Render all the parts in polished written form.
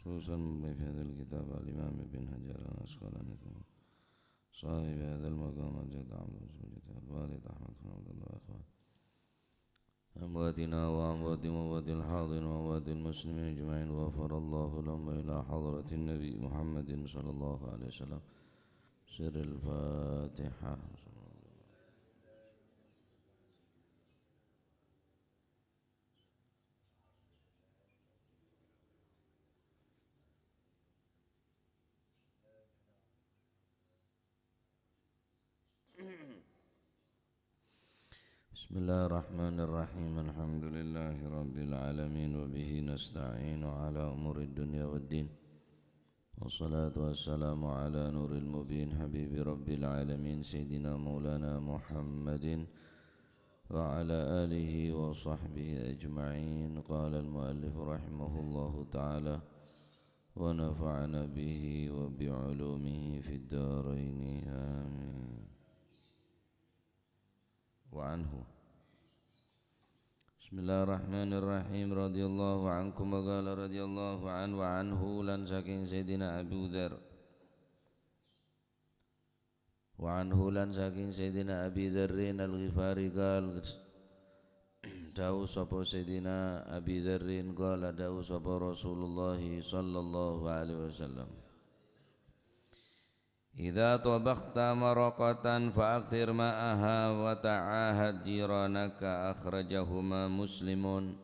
خصوصا في هذا الكتاب الإمام ابن حجر العسقلاني صاحب هذا المقام الجد عبد الزوجة الوالد أحمد بن عبد الله أخوان أمواتنا وأموات موات الحاضر وأموات المسلمين أجمعين غفر الله لهم إلى حضرة النبي محمد صلى الله عليه وسلم سر الفاتحة. بسم الله الرحمن الرحيم الحمد لله رب العالمين وبه نستعين على أمور الدنيا والدين والصلاة والسلام على نور المبين حبيب رب العالمين سيدنا مولانا محمد وعلى آله وصحبه أجمعين. قال المؤلف رحمه الله تعالى ونفعنا به وبعلومه في الدارين آمين. وعنه Bismillahirrahmanirrahim. Radhiyallahu ankum wa qala radhiyallahu an wa anhu lan saking Sayyidina Abu Dzar wa anhu lan saking Sayyidina Abi Dzarrin al-Ghifari qala dawu sapa Sayyidina Abi Dzarrin qala dawu sapa Rasulullah sallallahu alaihi wasallam idza tabakhta maraqatan fa'akthir ma'aha wa ta'ahad jiranaka akhrajahuma muslimun.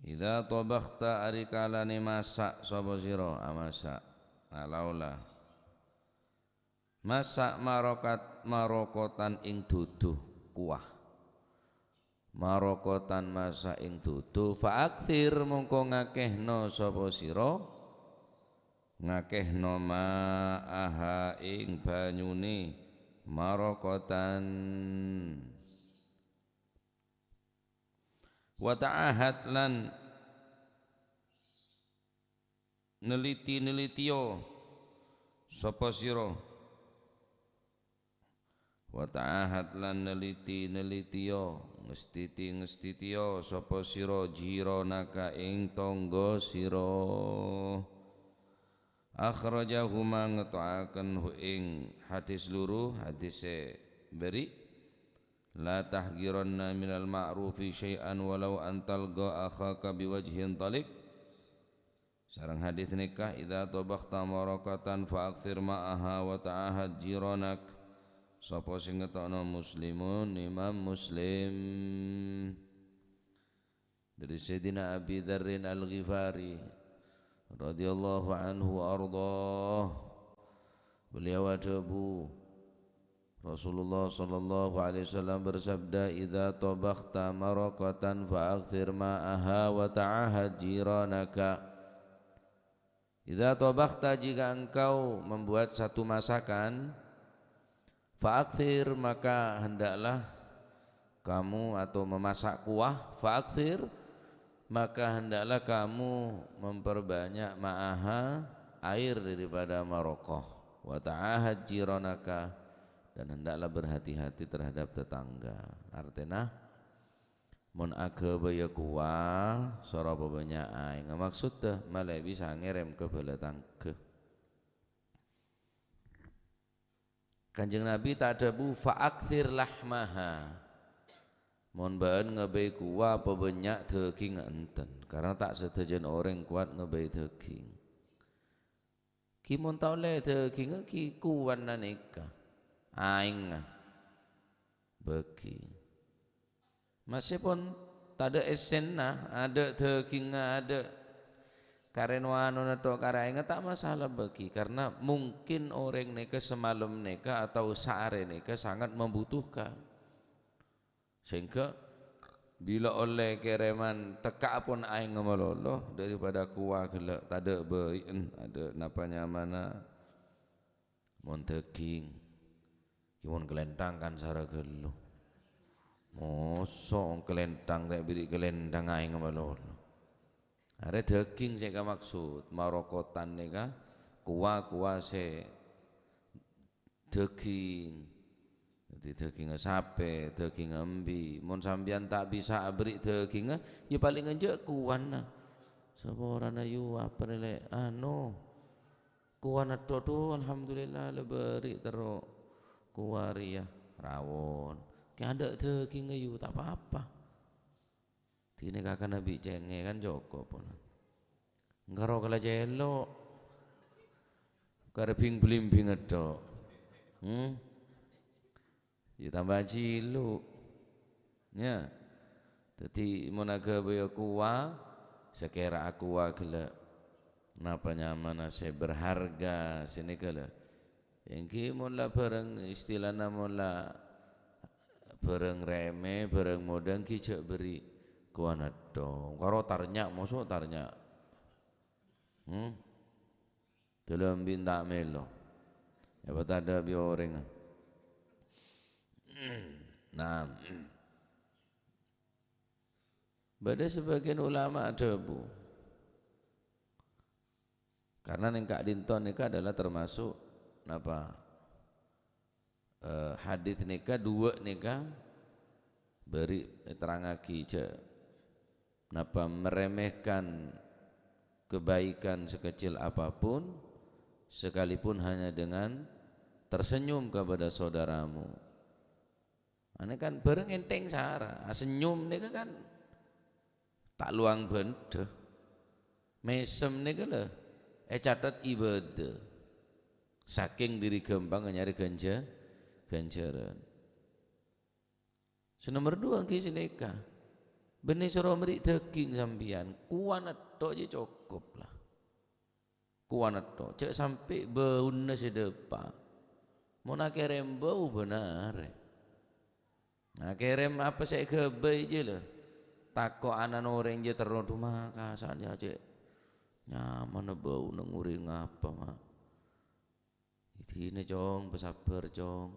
Idza tabakhta arikalane masak sapa sira masak alaula masak marokotan ing duduh kuah marokotan masak ing duduh fa'akthir mongko ngakehno sapa sira ngakehno ma'aha ing banyune marokotan wa ta'ahad lan neliti-nelitiyo sapa sira wa ta'ahad lan neliti-nelitiyo ngestiti-ngestitiyo sapa sira jiranaka ing tangga sira akhrajahuma ngetakaken hu ing hadis luru hadise beri la tahgiranna minal ma'rufi syai'an walau antalqa akhaka biwajhin talik sareng hadis nikah idza tabakhta marakatan fa'akthir ma'aha wa ta'ahad jiranak sapa sing ngetokno muslimun Imam Muslim dari Sayyidina Abi Dzarrin al-Ghifari radhiyallahu anhu wa ardhah beliau adabu Rasulullah sallallahu alaihi wasallam bersabda idza tabakhta maraqatan fa'akthir ma'aha wa ta'ahad jiranaka idza tabakhta jika engkau membuat satu masakan fa'akthir maka hendaklah kamu atau memasak kuah fa'akthir maka hendaklah kamu memperbanyak ma'aha air daripada marokoh wa ta'ahad jiranaka dan hendaklah berhati-hati terhadap tetangga artinya mun aga baya kuah sora banyak air maksud teh malah bisa ngerem ke bala tangga. Kanjeng Nabi tak ada bu fa'akthir lahmaha mon baen ngebay kuah apa banyak daging enten karena tak sedajan orang kuat ngebay daging ki mon tau le daging ki kuwan nanika aing bagi masih pun tak ada esenna ada daging ada karenwano nato karaing tak masalah bagi karena mungkin orang neka semalam neka atau saare neka sangat membutuhkan sehingga bila oleh kereman teka pun aing ngemaloloh daripada kuah gelak tak ada bayin ada napanya mana mon daging kimun kelentang kan sara geluh mosok kelentang tak beri kelentang aing ngemaloloh ada daging saya maksud marokotan neka kuah se daging jadi daging sapi, daging embi. Mun sampeyan tak bisa beri daging, ya paling aja kuwan. sapa ora ayu apa nilai anu kuwana tu alhamdulillah leberi tero kuwaria rawon ki ada teu ki ngayu tak apa-apa tine kakak nabi cenge kan Joko pun ngaro kala jelo kare ping blimbing edo ya tambah cilu ya dadi monaga baya kuwa sekira aku gele napa nyaman se berharga sini gele engki mula bareng istilahna mula bareng reme bareng modang ki cek beri kuana dong karo tarnya mosok tarnya dalam bintak melo ya ada bioreng nah bada sebagian ulama ada bu karena nengkak dinton nikah adalah termasuk apa hadits nikah dua nikah beri terangaki ce napa meremehkan kebaikan sekecil apapun sekalipun hanya dengan tersenyum kepada saudaramu ane kan bareng enteng sara senyum nika kan tak luang bende mesem nika lho catat ibadah saking diri gampang nyari ganjaran senomor dua kisi nikah benih suruh meri daging sampian kuanat tok je cukup lah kuanat tok cek sampai bauna sedepa mau nak kerem bau benar nah kerem apa saya kebai je lah takut anak orang je terus rumah kasarnya cek nyaman bau nenguring apa mak ini jong bersabar jong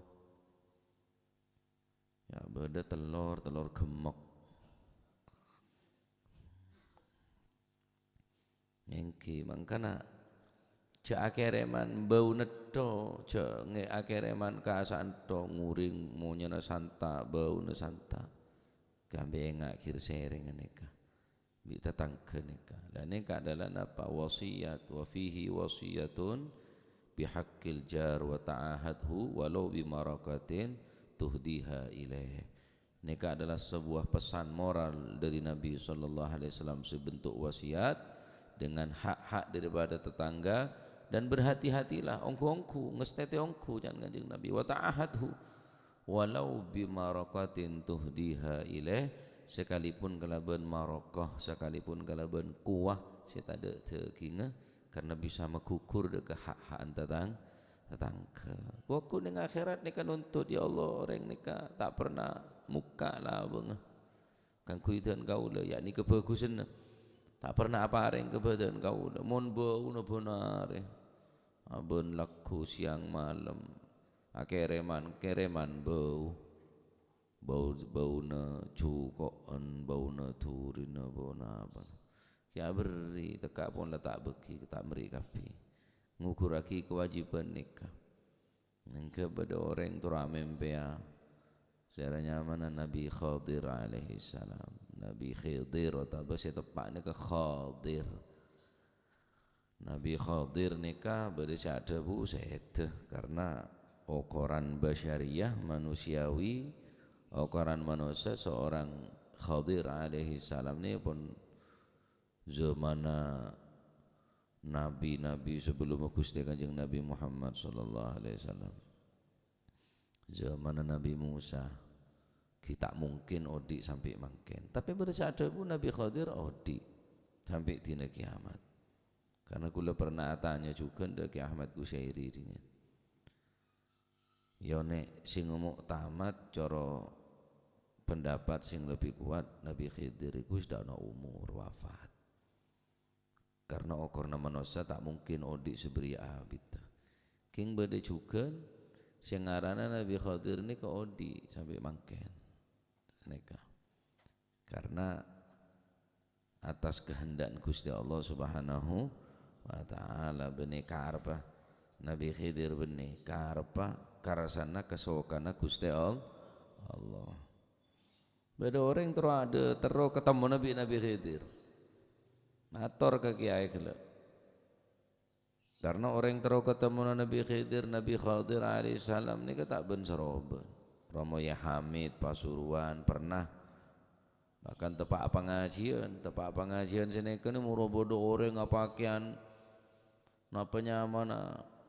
ya beda telur gemuk engki mangkana cek akereman bau neto cek nge akereman kasaan to nguring monyana santa bau ne santa gambe ngakir sering neka bi tatangke neka dan neka adalah napa wasiat wa fihi wasiyatun bihaqqil jar wa ta'ahadhu walau bimarakatin tuhdiha ilaih neka adalah sebuah pesan moral dari Nabi SAW sebentuk wasiat dengan hak-hak daripada tetangga dan berhati-hatilah ongku ngestete ongku jangan kanjeng Nabi wa ta'ahadhu walau bimarakatin tuhdiha ilaih sekalipun kalaban marakah sekalipun kalaban kuah saya tak ada terkinga karena bisa mengukur dekat hak-hak tetangga waktu dengan akhirat ni kan untuk ya Allah orang ni tak pernah muka lah bang kan kuidan kau lah yakni kebagusan tak pernah apa orang kebadan kau lah mon bau na benar abon laku siang malam kereman bau na cukoan bau na turin bau na apa ya beri tekak pun letak beki tak beri kapi ngukur aki kewajiban nikah yang kepada orang turamempea sejarahnya mana Nabi Khadir alaihi salam Nabi Khidir atau bahasa tepatnya ke Khadir Nabi Khadir nikah berdasar ada bu saya karena ukuran basyariah manusiawi ukuran manusia seorang Khadir alaihi salam ni pun zamana nabi-nabi sebelum Gusti Kanjeng Nabi Muhammad sallallahu alaihi wasallam zamana Nabi Musa kita mungkin odi sampai mangken tapi berdasar ada pun Nabi Khadir odi sampai dina kiamat karena kula pernah tanya juga ndak Ki Ahmad Kusyairi dengan ya nek sing tamat cara pendapat sing lebih kuat Nabi Khidir iku sudah ana umur wafat karena ukurna manusia tak mungkin odi seberi abid king bade juga sing ngaranna Nabi Khidir ni ke odi sampai mangken neka karena atas kehendak Gusti Allah Subhanahu wa taala bene karpa Nabi Khidir bene karpa karasana kesokana Gusti Allah beda orang terus ketemu Nabi Khidir ator ke kiai kelak. Karena orang terus ketemu Nabi Khidir, Nabi Khadir alaihissalam ni tak ben seroben. Romo ya Hamid Pasuruan pernah bahkan tepak pengajian sini kan murobodo orang ngapakian napa nyaman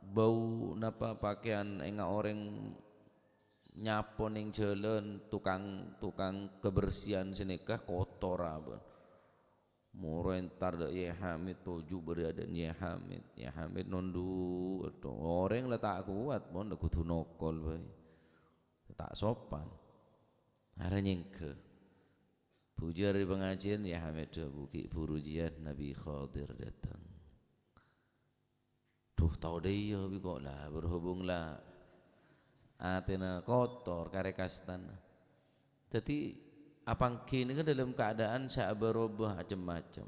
bau napa pakaian enggak orang nyapo ning jalan tukang kebersihan sini kah kotor apa muro entar dak ya Hamid tuju berada ya Hamid nondu orang lah tak kuat mon dak kudu nokol bae tak sopan ada nyengke pujar di pengajian ya Hamid buki purujian Nabi Khadir datang tuh tahu dia kok lah berhubung lah atena kotor karekastan jadi apang kini kan dalam keadaan saya berubah macam-macam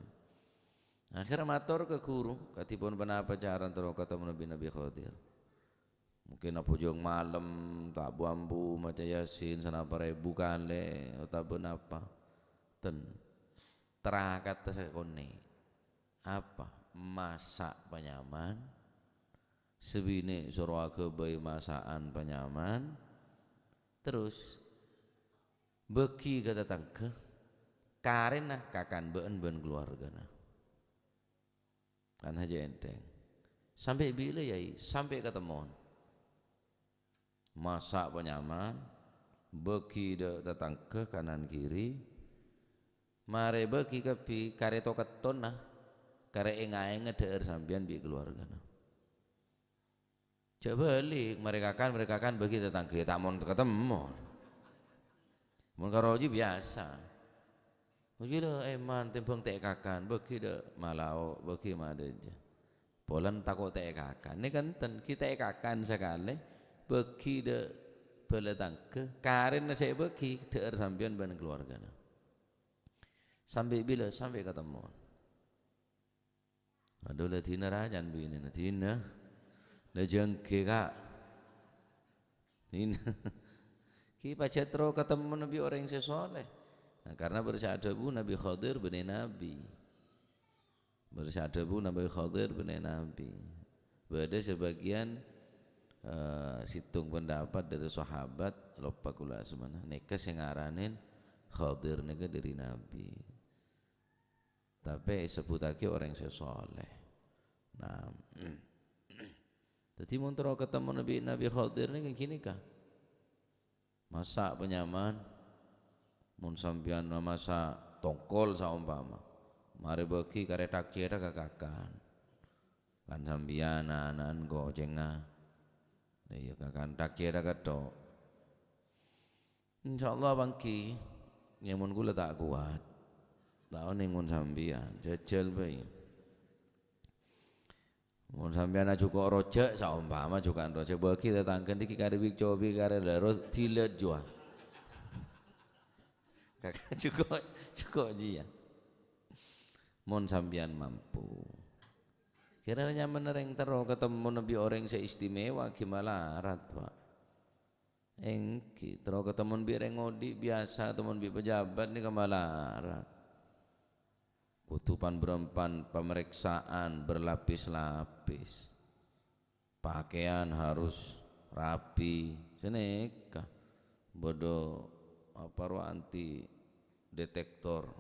akhirnya matur ke guru katipun penapa cara terus ketemu Nabi Khadir mungkin apa jong malam tak buambu maca yasin sanapa ribu kali atau benapa ten terakat sekone apa masak penyaman sebini suruh kebai masakan penyaman terus beki kata tangke karena kakan ben keluarga nah kan aja enteng sampai bila yai sampai ketemu masak penyaman beki datang ke kanan kiri mare beki kepi kare to keton nah kare engae ngeder sampean bi keluarga nah coba balik mereka kan bagi datang ke tak mau ketemu mun karoji biasa uji dah eman timbang tek kakan bagi dah malau bagi mada aja polan takut tek kakan ini kan kita kakan sekali bagi dah beletang ke karen saya bagi der sampean ban keluarga sampai bila sampai ketemu aduh lah tina rajan bini tina lejengke kak ini kita cetro ketemu Nabi orang yang soleh nah, karena bersadabu Nabi Khadir benih Nabi bersadabu Nabi Khadir benih Nabi ada sebagian situng pendapat dari sahabat lupa kula semana nekas yang ngaranin Khadir nega dari Nabi tapi sebutake orang yang soleh nah jadi mun terus ketemu Nabi Khadir ni kan kini kah masak penyaman mun sampean masak tongkol saumpama mari beki kare takjera kakakan kan sampean anan gocenga ya kakan takjera kato insyaallah bangki yang mun kula tak kuat tahu ning mun sampean jajal bae mun sampeyan cukup rojak saumpama jukan rojak bagi tetangken iki kare wik cobi kare lero dilet jua kakak cukup ji ya mun sampeyan mampu kiranya menereng terus ketemu Nabi orang seistimewa gimana arat pak engki terus ketemu bireng ngodi biasa temen bi pejabat ni kemalarat kutupan berempan pemeriksaan berlapis-lapis pakaian harus rapi seneka bodoh apa anti detektor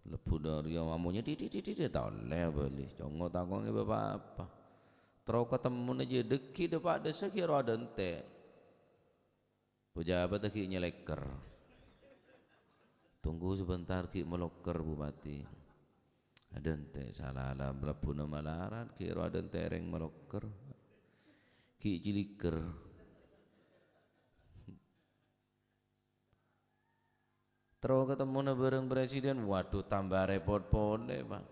lepu dari yang mamunya titik tahu le beli jongo tanggung ibu apa terus ketemu aja deki depan desa kira ada ente pejabat lagi nyeleker tunggu sebentar ki meloker bupati ada ente salah alam lepu nama larat kira ada tereng meloker ki ciliker terus ketemu bareng presiden waduh tambah repot pole pak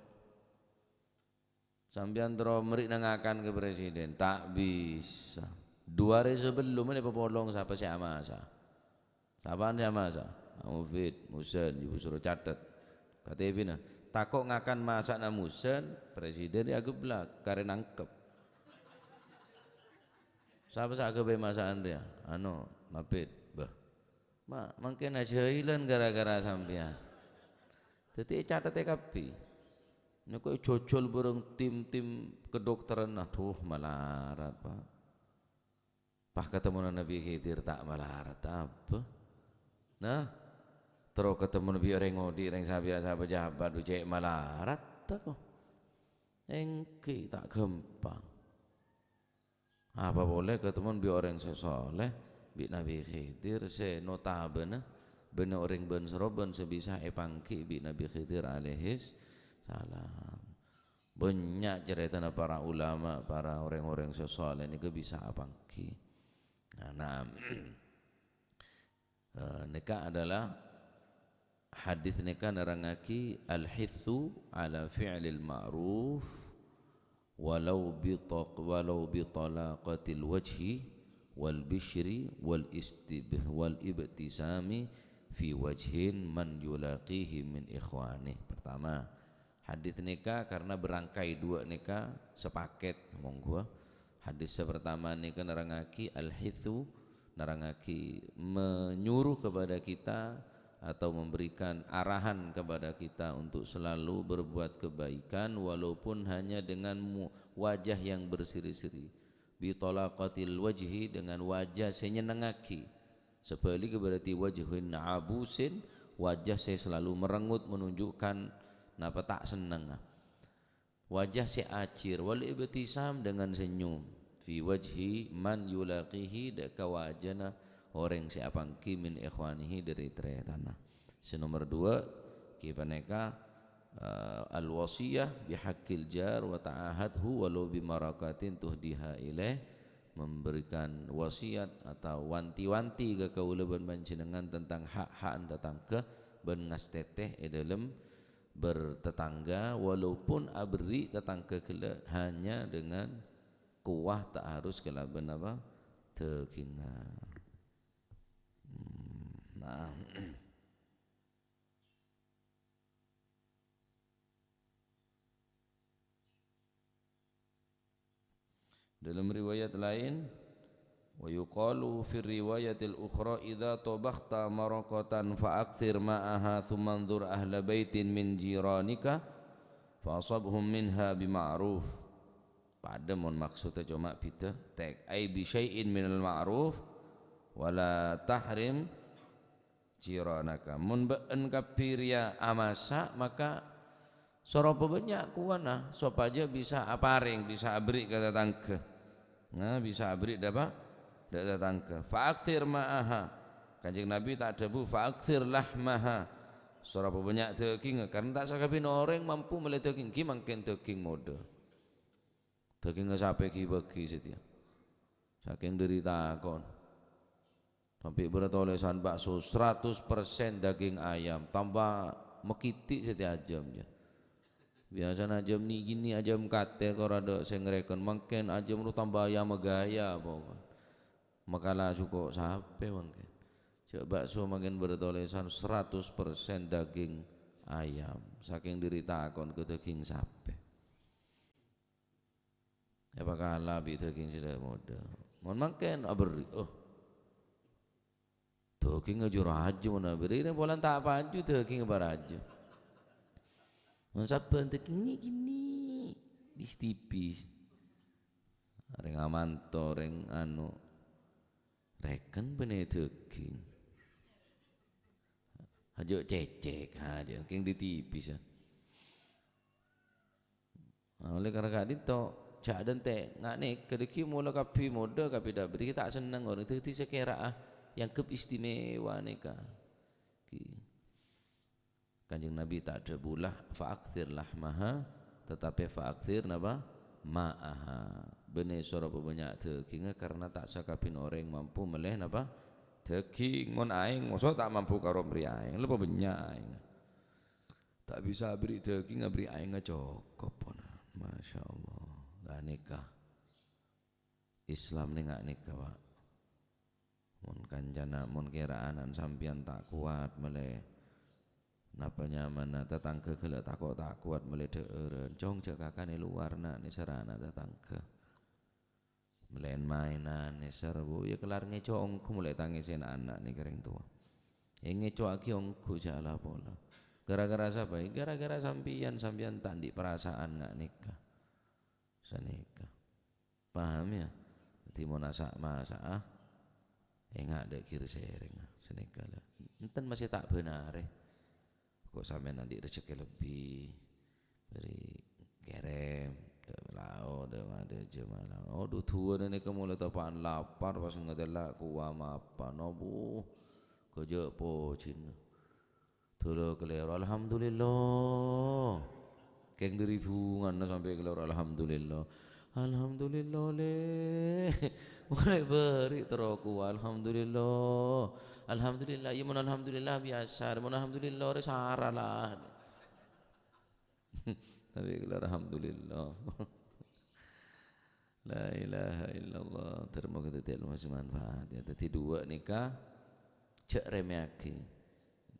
sampean terus merik nangakan ke presiden tak bisa 2 hari sebelum ini pepolong siapa si Amasa siapa Amasa Mufid Musen ibu suruh catat KTP nah takut ngakan masak na Musen presiden dia geblak karena nangkep siapa kebe masakan dia Mufid mungkin aja hilang gara-gara sampean jadi catat TKP Ini kok jojol bareng tim-tim kedokteran, aduh malarat Pak. Pas ketemu Nabi Khidir tak malarat apa? Nah, terus ketemu Nabi orang ngodi, orang biasa pejabat, cek malarat tak kok. Engke tak gampang. Apa boleh ketemu Nabi orang sesoleh, bi Nabi Khidir se notabene bener orang ben seroben sebisa epangki bi Nabi Khidir alaihis salam. Banyak cerita para ulama, para orang-orang sesoleh ini bisa apangki. Nah, nikah adalah hadis nikah nerangaki al-hithu ala fi'lil ma'ruf walau bi talaqatil wajhi wal bishri wal ibtisami fi wajhin man yulaqihi min ikhwanih. Pertama, hadis nikah karena berangkai dua nikah sepaket ngomong gua. Hadis pertama nikah nerangaki al-hithu, nerangaki menyuruh kepada kita atau memberikan arahan kepada kita untuk selalu berbuat kebaikan walaupun hanya dengan wajah yang berseri-seri. Bi talaqatil wajhi, dengan wajah senyenengaki. Seperti berarti wajhun abusin, wajah saya selalu merengut menunjukkan napa tak senang. Wajah si acir, wal ibtisam, dengan senyum. Fi wajhi man yulaqihi, deka wajana orang si apangki min ikhwanihi dari tanah. Nomor 2 kita neka al wasiyah bihaqqil jar wa ta'ahadhu walau bimarakatin tuhdiha ilaih, memberikan wasiat atau wanti-wanti ke kaula ban panjenengan tentang hak-hak tetangga ben ngasteteh dalam bertetangga walaupun abri tetangga kela hanya dengan kuah, tak harus kelaban apa tekinga. Nah, dalam riwayat lain wa yuqalu fi riwayatil ukhra idza tabakhta maraqatan fa akthir ma'aha thumma anzur ahla baitin min jiranika fa asabhum minha bima'ruf. Pada mon maksudnya cuma bida tek ai bi syai'in minal ma'ruf wala tahrim jiranaka. Mun beun kapiria amasa maka soropo banyak kuana sopaja bisa aparing, bisa abri ke tetangga. Nah, bisa abri dapat tetangga. Fa'akthir ma'aha, Kanjeng Nabi tak ada bu fa'akthir lahmaha, soropo banyak daging karena tak sakabin orang mampu melihat daging ki mangken daging mode daging sampai ki bagi setia saking derita kon sampai bertulisan bakso 100% daging ayam tambah mekitik setiap jamnya. Biasanya ajam ni gini ajam kate kau rada sengrekon mungkin ajam lu tambah ayam megaya pokok. Makalah cukup sampai mungkin. Coba bakso makin bertulisan 100% daging ayam saking derita kon ke daging sapi. Apakah lebih daging sudah muda? Mungkin abri daging ngajur aja mana beri ini bolan tak apa aja daging baraja. Mensaban daging gini tipis. Reng amanto reng anu reken bener daging. Aja cecek aja, king ditipis ya. Oleh karena itu cak dan teh ngak nek kedeki mula kapi muda kapi dah beri tak senang orang itu sekira yang istimewa nikah. Kanjeng Nabi tak ada bulah fa'akthir lahmaha tetapi fa'akthir napa ma'aha. Benih suara banyak dagingnya karena tak sakapin orang mampu meleh napa daging mon aing masa tak mampu karo beri aing lepas banyak aing. Tak bisa beri daging beri aing cukup pun. Masya Allah. Nikah Islam ni ngak nikah Pak. Mun kanjana mun kiraanan sampian tak kuat mele napa nyaman tetangga gela tak kuat mele deureun cong jakakane luar nak ni sarana tetangga melen mainan ni serbu ya kelar ngeco ongku mulai tangisen anak ni kering tua ngeco aki ongku jala pola Gara-gara siapa? Gara-gara sampian tandi perasaan nggak nikah. Senikah. Paham ya? Jadi mau masak nggak ada kiri sering senikah lah. Enten masih tak benar kok sampai nanti rezeki lebih beri kerem lao ada jemalah. Oh du tua ni kamu letak pan lapar pas ngadela kuah apa nobu kerja pocin. Tolo kelero alhamdulillah. Keng dari bungan sampai kelero alhamdulillah. Alhamdulillah le. Mulai beri teroku alhamdulillah. Alhamdulillah ya mun alhamdulillah biasa, mun alhamdulillah ora saralah. Tapi kelero alhamdulillah. La ilaha illallah. Terima kasih masih manfaat ya. Tadi dua nikah cek remeki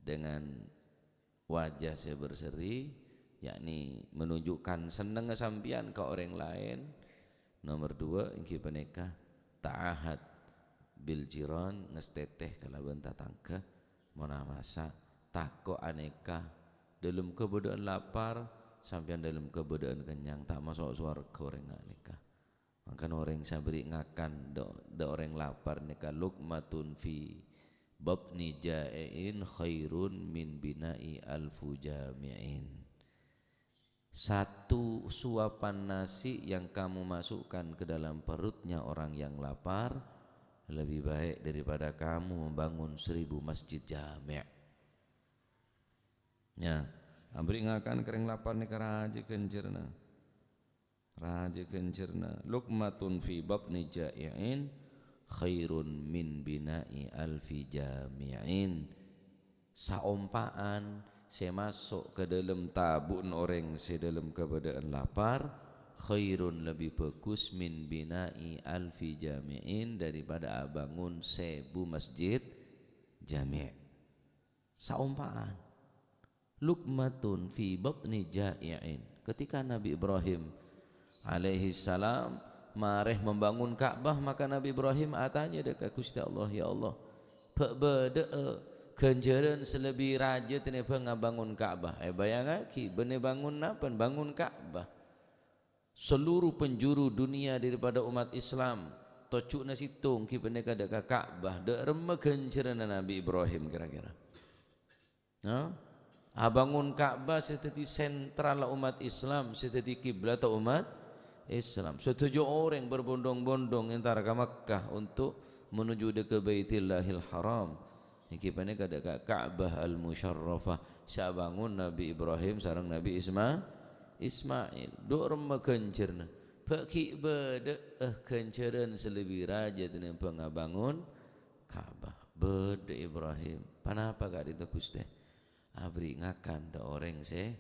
dengan wajah saya berseri, yakni menunjukkan seneng sampian ke orang lain. Nomor dua ingki penikah ta'ahad bil jiran ngesteteh kalaban tatangka mona masa tako aneka dalam kebudayaan lapar sampian dalam kebudayaan kenyang tak masuk surga orang nikah. Maka orang sabri ngakan do orang lapar nikah luqmatun fi batni ja'in khairun min bina'i alfu jami'in. Satu suapan nasi yang kamu masukkan ke dalam perutnya orang yang lapar lebih baik daripada kamu membangun 1000 masjid jami'. Ya, abri ngakan kering lapar ni karaji kencerna. Raja kencerna. Luqmatun fi batni ja'in khairun min bina'i alfi jami'in. Saumpaan saya masuk ke dalam tabun orang saya dalam keadaan lapar khairun lebih bagus min bina'i alfi jami'in daripada bangun 1000 masjid jami'. Saumpaan luqmatun fi batni ja'in. Ketika Nabi Ibrahim alaihi salam mareh membangun Ka'bah, maka Nabi Ibrahim tanya dekat Gusti Allah, ya Allah beda ganjaran selebih raja tene bangun Ka'bah. Bayang aki bene bangun apa? Bangun Ka'bah. Seluruh penjuru dunia daripada umat Islam tocuk na situng ki bene kada ka Ka'bah de reme ganjaran Nabi Ibrahim kira-kira. Bangun Ka'bah seperti sentral umat Islam, seperti kiblat umat Islam. 7 orang berbondong-bondong antara ke Makkah untuk menuju ke Baitillahil Haram. Iki pane kada ka Ka'bah al-Musyarrafah. Sa bangun Nabi Ibrahim sareng Nabi Ismail. Duk rem kencerna. Baki bede kenceran selebih raja tene pengabangun Ka'bah. Bede Ibrahim. Panapa gak itu Gusti? Abri ngakan da orang se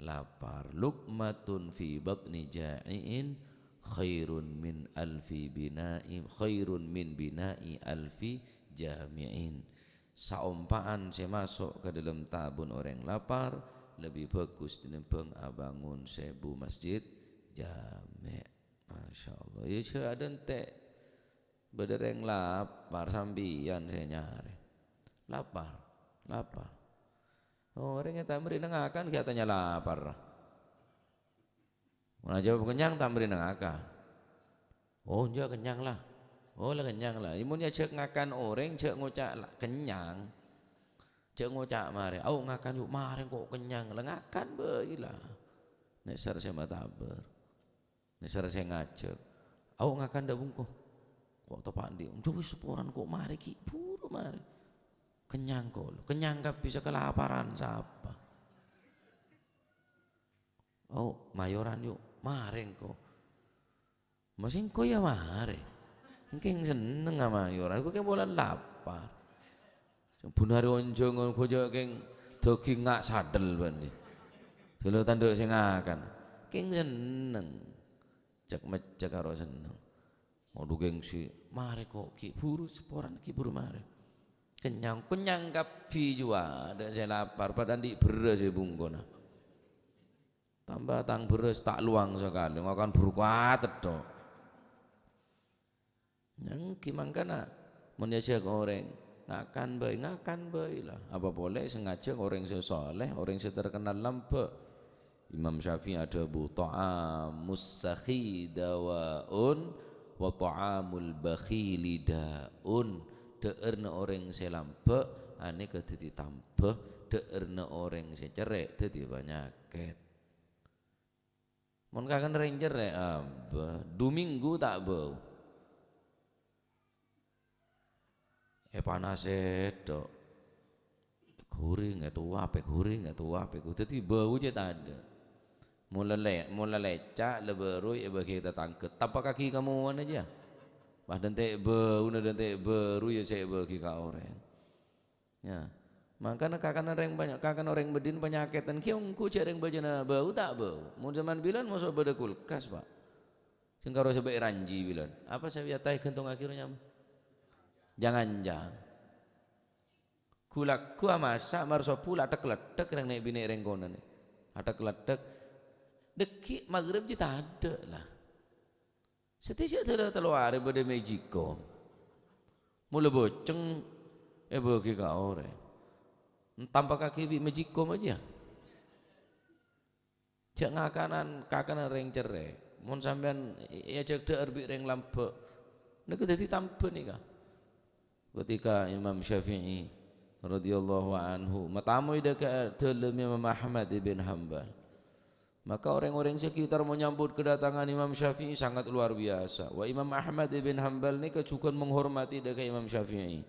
lapar. Luqmatun fi batni ja'in khairun min alfi bina'i khairun min bina'i alfi jami'in. Saumpaan saya masuk ke dalam tabun orang lapar lebih bagus dinimbang bangun 1000 masjid jami'. Masya Allah. Ya saya ada ente bedereng lapar sambian saya nyari lapar. Orang yang tamrin nengakan katanya lapar. Mana jawab kenyang tamrin nengakan. Oh dia kenyang lah. Oh lah kenyang lah. Imunnya cek ngakan orang cek ngucak kenyang. Cek ngucak mari. Oh ngakan yuk mari kok kenyang. Lah ngakan bagilah. Nesar saya matabar. Nesar saya ngajak. Oh ngakan dah bungkuh. Kok tepak dia. Coba seporan kok mari ki buru mari. Kenyang kok. Kenyang gak bisa kelaparan siapa. Oh mayoran yuk. Mari kok. Masih kok ya mari. Engkeng seneng sama mayoran. Kok bola lapar. Bunari onjo ngon kojo keng daging ngak sadel bani. Dulu tanduk sing akan. Keng seneng. Cek mecek karo seneng. Mau gengsi. Mari kok ki buru seporan ki buru mari. Kenyang kapi jua. Ada saya lapar padahal di beras saya bungkona. Tambah tang beras tak luang sekali. Ngakan berkuat dok. Yang kimangkana menjadi orang ngakan bayi lah. Apa boleh sengaja orang sesoleh, orang terkenal lampe. Imam Syafi'i ada bu ta'amus sakhi dawaun wa ta'amul bakhili daun. Deerna orang selampe ane kedadi tambah, deerna orang secerek dadi penyakit. Mun kakan ranger Duminggu tak bau. Panas itu. Guring itu apa? Dadi bau je tak ada. Mula lecak leberu bagi kita tangkep. Tapak kaki kamu mana aja. Bah dente bau baru ya saya bagi kau orang. Ya. Makanya kakan orang bedin penyakit dan kiongku cering bajana bau tak bau. Mun zaman bilan masuk pada kulkas pak. Singkaro sebaik ranji bilan. Apa saya tahu kentung akhirnya? Jangan. Kulak masak marso pula tak letek yang naik bini rengkonan. Ada letek. Deki maghrib je tak ada lah. Setiap teluar pada Mexico. Mula boceng bagi kau orang. Tanpa kaki bi Mexico aja. Cak ngakanan reng cerai. Mun sampean ya cek deer bi reng lampe. Nek dadi tampe nika. Ketika Imam Syafi'i radhiyallahu anhu matamu ida telem Imam Ahmad ibn Hanbal. Maka orang-orang sekitar menyambut kedatangan Imam Syafi'i sangat luar biasa. Wa Imam Ahmad ibn Hanbal ni kecukupan menghormati dekat Imam Syafi'i.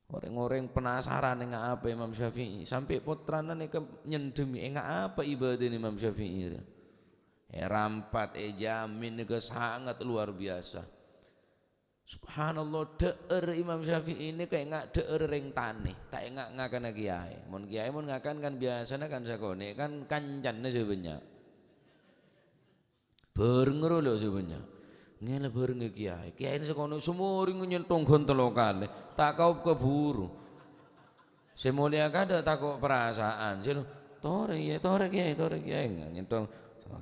Orang-orang penasaran dengan apa Imam Syafi'i. Sampai putrana ni nyendemi dengan apa ibadah Imam Syafi'i. Rampat jamin ni sangat luar biasa. Subhanallah deer Imam Syafi'i ini kayak ngak deer ring taneh, tak ngak ngakan kiai. Mun kiai mun ngakan kan biasanya kan sakone kan kancannya sebenarnya. Berengro lho sebenarnya. Ngene bereng kiai. Kiai ini sakone sumuri nyentong gontel lokal. Tak kau keburu. Semulia kada takut perasaan. Sino tore kiai nyentong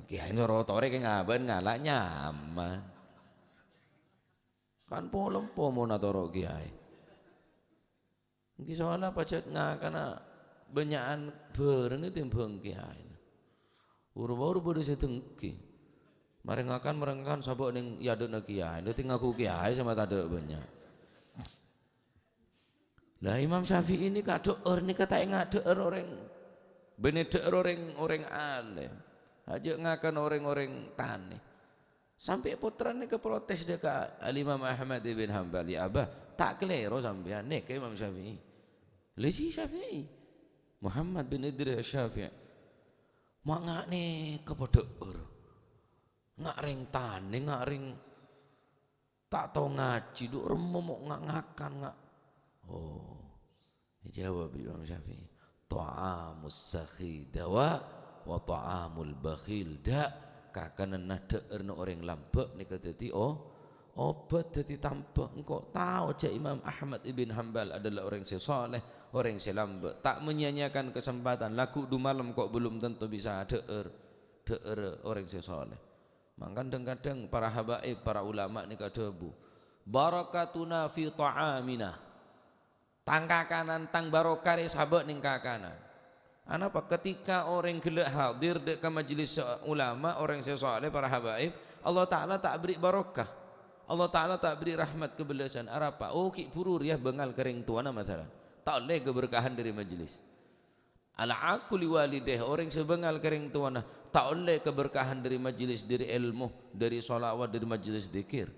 kiai noro tore ke ngaben ngalak nyaman. Kan polompo mau natoro kiai. Mungkin soalnya pacet karena banyakan bareng itu timbang kiai. Uru-uru bodoh setengki. Merengkan sabuk neng yaduk nak kiai. Dia tinggal ku kiai sama tak ada banyak. Lah Imam Syafi'i ini kadok ni kata ingat orang bener orang alim. Aja ngakan orang tanah. Sampai putranya ke protes dekat Imam Ahmad ibn Hanbal. Ya abah tak kelero sampean nek Imam Syafi'i. Lesi Syafi'i. Muhammad bin Idris Syafi'i. Mak ngak ni kepada ngak ring tane ngak ring tak tahu ngaji duk remuk ngakan ngak. Oh. Dijawab Imam Syafi'i. Ta'amus sakhi dawa wa ta'amul bakhil da. Kakanan deerna orang lampek ni kata obat jadi tampak. Engkau tahu cak Imam Ahmad ibn Hanbal adalah orang sesoleh, orang selambe, tak menyanyiakan kesempatan. Laku du malam kok belum tentu bisa deer orang sesoleh. Maka kadang-kadang para habaib, para ulama ni kata bu, barakatuna fi ta'amina. Tangka kanan tang barokah sahabat ning kakanan. Apa ketika orang gelak hadir dekat majlis ulama orang sesoleh para habaib, Allah Ta'ala tak beri barakah, Allah Ta'ala tak beri rahmat kebelasan. Apa? Oh ki purur ya bengal kering tuana masalah tak boleh keberkahan dari majlis. Ala aku liwalideh orang sebengal kering tuana tak boleh keberkahan dari majlis, dari ilmu, dari solawat, dari majlis zikir.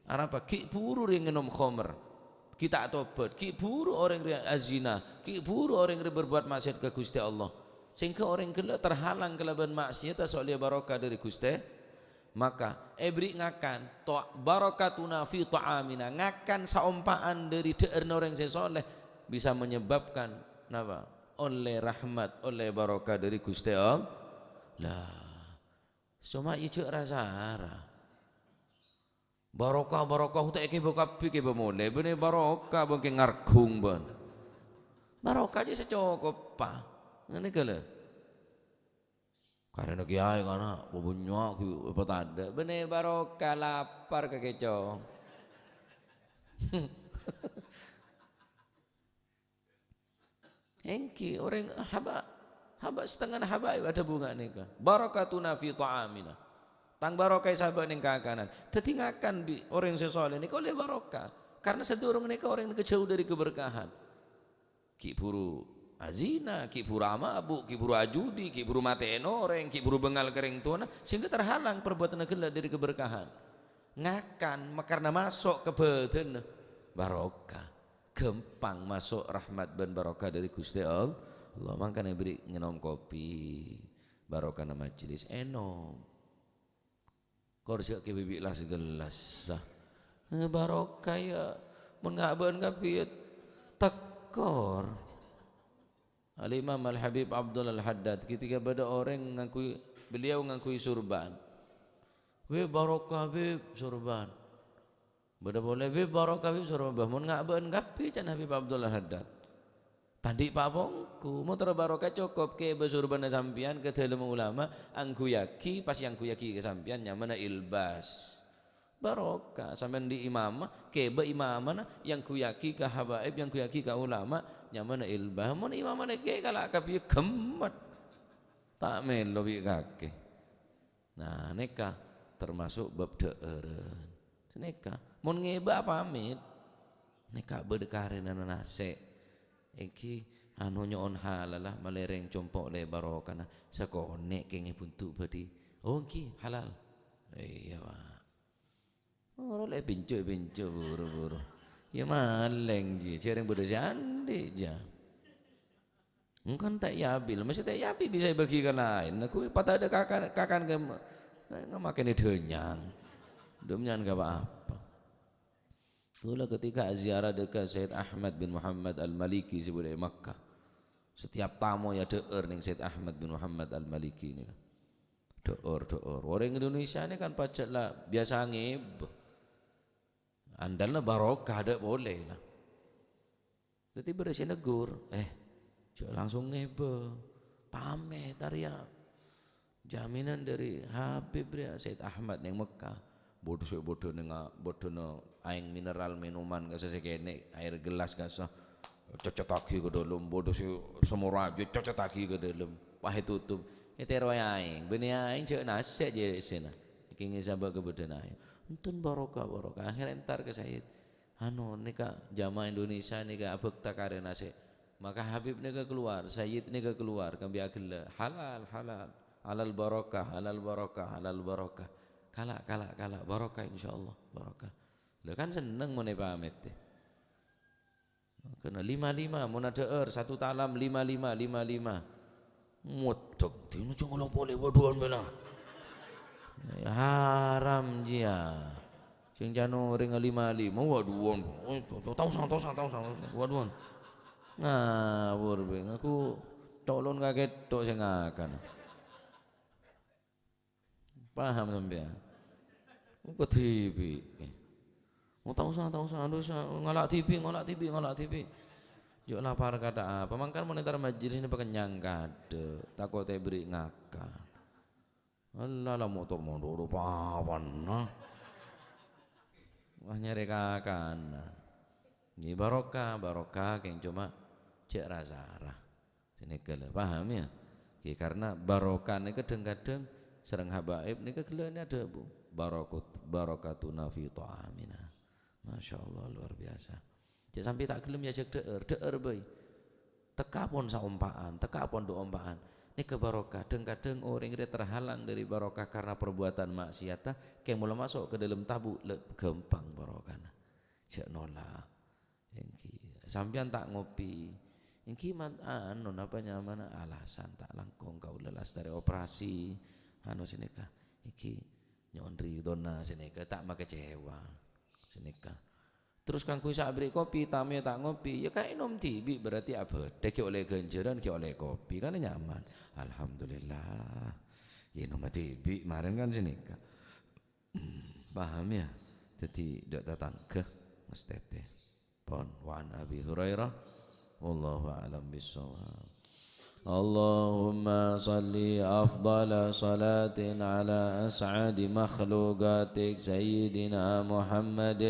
Apa? Ki purur yang minum khamr kita tobat, ki buru orang azina, ki buru orang berbuat maksiat ke Gusti Allah, sehingga orang gelak terhalang kelaban maksiat soalnya barokah dari Gusti. Maka beri ngakan barakatuna fi ta'amina, ngakan saumpaan dari deerna orang sesoleh bisa menyebabkan napa oleh rahmat, oleh barokah dari Gusti Allah. Lah cuma ijo rasa barokah tak ke bokapi ke bemole bener barokah bangke ngargung ban barokah aja secokop pa ngene kele karena kiai karena punya apa tanda bener barokah lapar ke keco Engki orang haba setengah habaib ada bunga nika. Barakatuna fi ta'amina. Tang barokah sahabat ning kakanan. Dadi ngakan bi orang sesoleh nika oleh barokah. Karena sedurung nika orang jauh dari keberkahan. Ki buru azina, ki buru mabuk, ki buru ajudi, ki buru mateen orang, ki buru bengal kering tuana sehingga terhalang perbuatan gila dari keberkahan. Ngakan karena masuk ke badan barokah. Gampang masuk rahmat dan barokah dari Gusti Allah. Makanya beri ngenom kopi barokah na majelis enom. Korja ke bibik lah segelas sah. Barokah ya mengaban kapiet tekor. Al-Imam Al-Habib Abdul Al-Haddad ketika pada orang ngakui beliau ngakui surban. We barokah be surban. Bada boleh be barokah be surban. Mun ngaban kapi can Habib Abdul Al-Haddad. Tadi Pak Bongku mau terbarokah cukup ke besurban sampian ke dalam ulama angku yaki pas yang ku yaki ke sampian nyamana ilbas barokah sampean di imamah ke be imamana yang ku yaki ke habaib yang ku yaki ke ulama nyamana ilbas mun imamana ke kala kapi kemat tak melo bi kake. Nah neka termasuk bab deureun neka mun ngeba pamit neka berdekare nase iki anu nyon halalah malereng compok le barokana sakone kenge buntu badi oh ki halal iya Pak ora le bincu buru-buru ya maleng ji cereng bodo jandi ja engkan tak yabil masih tak yabi bisa bagi ke lain aku patah ada kakan ke ngamakan denyang domnyan ka apa Itulah ketika ziarah dekat Sayyid Ahmad bin Muhammad Al-Maliki sebuah Makkah. Setiap tamu ya deur ning Sayyid Ahmad bin Muhammad Al-Maliki ini. Deur. Orang Indonesia ini kan pacet lah biasa ngeb. Andalna barokah ada boleh lah. Jadi berisi negur, langsung ngebe. Pamit Arya. Jaminan dari Habib ya Sayyid Ahmad ning Mekah. Bodoh no aing mineral minuman kasa sekene air gelas kasa cocotaki ke dalam bodoh semua raja cocotaki ke dalam pahe tutup itu aing beni aing cek nasi aja sena kini sabar ke badan aing untun barokah akhir entar ke Said anu nika jamaah Indonesia nika abek takare nasi maka Habib nika keluar Sayyid nika keluar kambi agel halal barokah Kala barokah insyaallah barokah. Lah kan seneng mun pamit teh. Kena 55 mun ada satu talam 55 mutuk tinu cuma boleh waduan bela. Ya, haram dia. Sing jano ring 55 waduan. Tahu sang waduan. Ngawur beng aku tolong kaget tok sing akan. Paham sampean? Kok TV. Tahu sang ngolak TV. Yo lapar kata apa? Mangkan monitor majelis ini pakai nyangkade. Takut beri ngakak. Allah lah motor pawan nah. Wah nyari kakan. Ini barokah yang cuma cek rasarah. Sini kele paham ya? Karena barokah ini kadang-kadang serang habaib ini kegelane ada bu. Barakatuna fi ta'amina. Masya Allah luar biasa. Cek sampai tak gelem ya cek deur boy. Teka pun saumpaan, teka pun dompaan. Ini kebarokah. Kadang-kadang orang ini terhalang dari barokah karena perbuatan maksiat. Kayak mulai masuk ke dalam tabu, gampang barokah. Cek nolak. Sampian tak ngopi. Yang anu apa nyamana alasan tak langkong kau lelas dari operasi. Anu sinikah. Iki nyondri dona sinika tak make kecewa sinika terus kang ku sak beri kopi tamu tak ngopi ya kayak nom tibi berarti apa dek oleh ganjaran ki oleh kopi kan nyaman alhamdulillah ya nom tibi kemarin kan sinika paham ya jadi dak datang ke Mas Tete pon wan Abi Hurairah wallahu a'lam bissawab اللهم صل أفضل صلاة على أسعد مخلوقاتك سيدنا محمد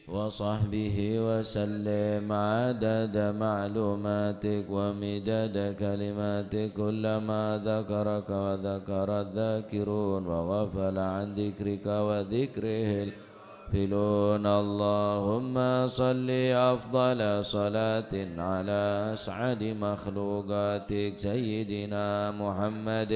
وصحبه وسلم عدد معلوماتك ومداد كلماتك كلما ذكرك وذكر الذاكرون وغفل عن ذكرك وذكره الغافلون. اللهم صل أفضل صلاة على أسعد مخلوقاتك سيدنا محمد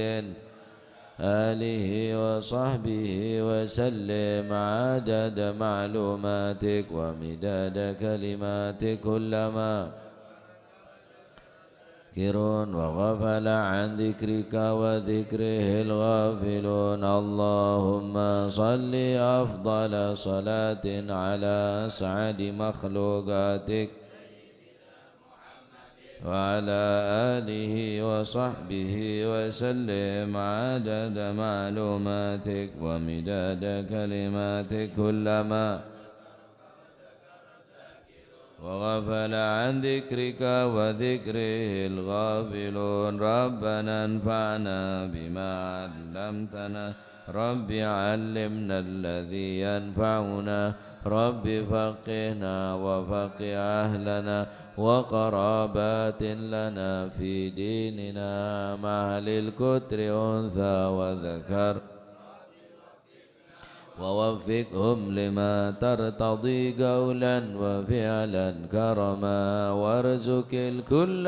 آله وصحبه وسلم عدد معلوماتك ومداد كلماتك كلما ذاكرون وغفل عن ذكرك وذكره الغافلون. اللهم صل أفضل صلاة على أسعد مخلوقاتك وعلى آله وصحبه وسلم عدد معلوماتك ومداد كلماتك كلما وغفل عن ذكرك وذكره الغافلون. ربنا انفعنا بما علمتنا رب علمنا الذي ينفعنا رب فقهنا وفقه أهلنا وقرابات لنا في ديننا مع أهل الكتر أنثى وذكر ووفقهم لما ترتضي قولا وفعلا كرما وارزق الكل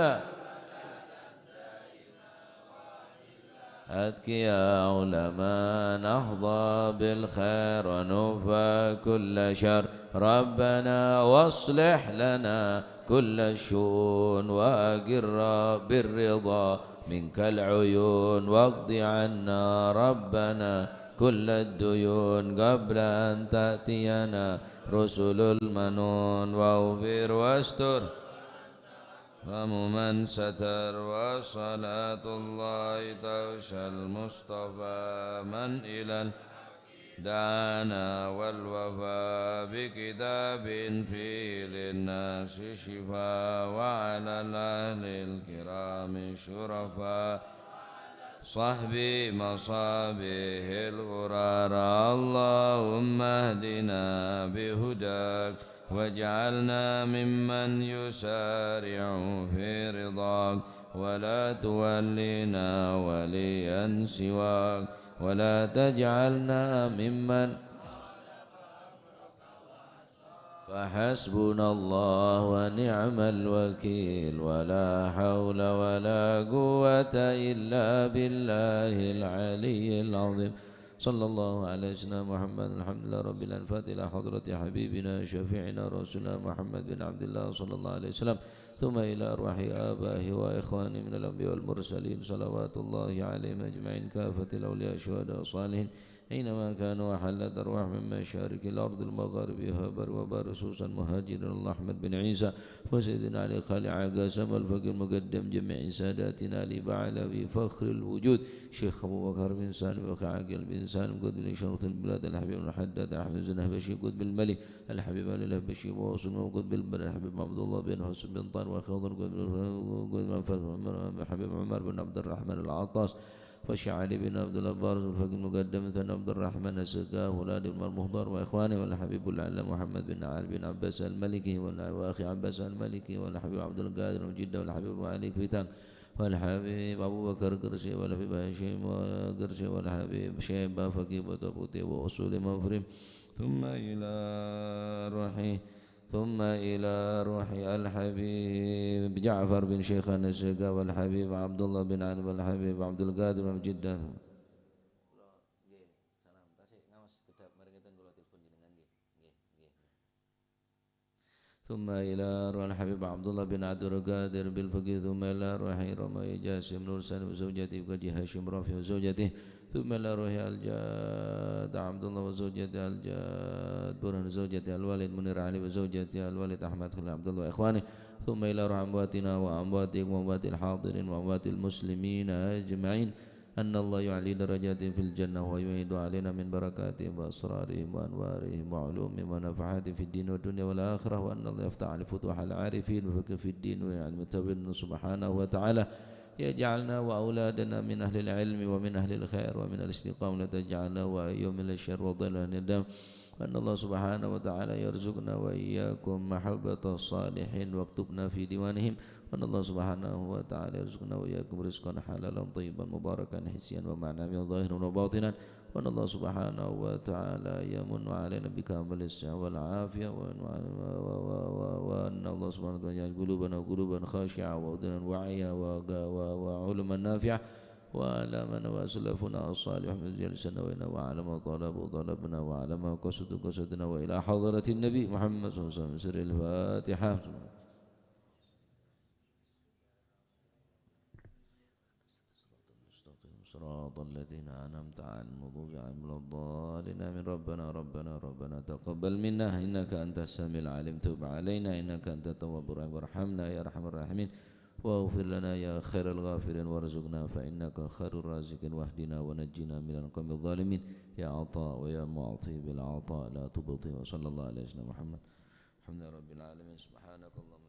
أذكياء علماء نحظى بالخير ونوفى كل شر. ربنا واصلح لنا كل الشؤون وأقر بالرضا منك العيون واقض عنا ربنا كل الديون قبل أن تأتينا رسل المنون واغفر واستر ومن ستر. وصلاة الله توشى المصطفى من إلى دعانا والوفاء بكتاب فيه للناس شفاء وعلى الأهل الكرام شرفاء صحبي مصابيه الغرار. اللهم اهدنا بهداك واجعلنا ممن يسارع في رضاك ولا تولنا وليا سواك ولا تجعلنا ممن فحسبنا الله ونعم الوكيل ولا حول ولا قوة إلا بالله العلي العظيم. صلى الله على سيدنا محمد. الحمد لله رب العالمين. الفاتحة إلى حضرة حبيبنا شفيعنا رسولنا محمد بن عبد الله صلى الله عليه وسلم ثم إلى أرواح آبائه وإخوانه من الأنبياء والمرسلين صلوات الله عليهم أجمعين كافة الأولياء الشهداء والصالحين حينما كانوا أحلت أرواح من مشارق الأرض المغاربها بر وبر خصوصا مهاجر الله أحمد بن عيسى وسيدنا علي خالع قاسم الفقر مقدم جميع ساداتنا لبعلوي فخر الوجود شيخ أبو بكر بن سالم وكعاقل بن سالم قد بن شرط البلاد الحبيب بن حداد أحمد بن الهبشي قد بالملك الحبيب علي الهبشي ووصل وقد بالبر الحبيب عبد الله بن حسن بن طار وخضر قد الحبيب عمر بن عبد الرحمن العطاس وشعلي بن عبد الأبار الفقيه المقدم ثنا عبد الرحمن السقاه أولاد المهضر وإخوانه والحبيب العلم محمد بن علي بن عباس الملكي وأخي عباس الملكي والحبيب عبد القادر من جدة والحبيب علي كويتان والحبيب أبو بكر قرشي والحبيب هشيم قرشي والحبيب شيبة فقيه وتبوتي وأصول مفرم ثم إلى روح الحبيب جعفر بن شيخنا الشقا والحبيب عبد الله بن علي والحبيب عبد القادر من جدة ثم إلى روح الحبيب عبد الله بن عبد القادر بالفقيه ثم إلى روح رمي جاسم نور سالم وزوجته وجه هاشم رافي وزوجته ثم إلى روح الجاد عبد الله وزوجته الجاد برهن زوجته الوالد منير علي وزوجته الوالد أحمد خليل عبد الله وإخوانه ثم إلى روح أمواتنا وأمواتكم وأموات الحاضرين وأموات المسلمين أجمعين أن الله يعلي درجاتهم في الجنة ويعيد علينا من بركاتهم وأسرارهم وأنوارهم وعلومهم ونفعاتهم في الدين والدنيا والآخرة وأن الله يفتح على فتوح العارفين وفكر في الدين ويعلم التوبين سبحانه وتعالى يجعلنا وأولادنا من أهل العلم ومن أهل الخير ومن الاستقامة تجعلنا وأيهم من الشر وضل الندم وأن الله سبحانه وتعالى يرزقنا وإياكم محبة الصالحين واكتبنا في ديوانهم وأن الله سبحانه وتعالى يرزقنا وإياكم رزقا حلالا طيبا مباركا حسيا ومعنويا ظاهرا وباطنا وأن الله سبحانه وتعالى يمن علينا بكامل الصحة والعافية وأن الله سبحانه وتعالى يجعل قلوبا خاشعة وأذنا واعية وعلما نافعة وعلى من وسلفنا الصالح من جلسنا وعلى ما طلبنا وعلى ما قصدنا وإلى حضرة النبي محمد صلى الله عليه وسلم سر الفاتحة صراط الذين أنعمت عليهم غير المغضوب عليهم من ربنا تقبل منا إنك أنت السميع العليم تب علينا إنك أنت التواب الرحيم وارحمنا يا أرحم الراحمين واغفر لنا يا خير الغافرين وارزقنا فإنك خير الرازقين واهدنا ونجنا من القوم الظالمين يا عطاء ويا معطي بالعطاء لا تبطي وصلى الله على سيدنا محمد الحمد لله رب العالمين سبحانك اللهم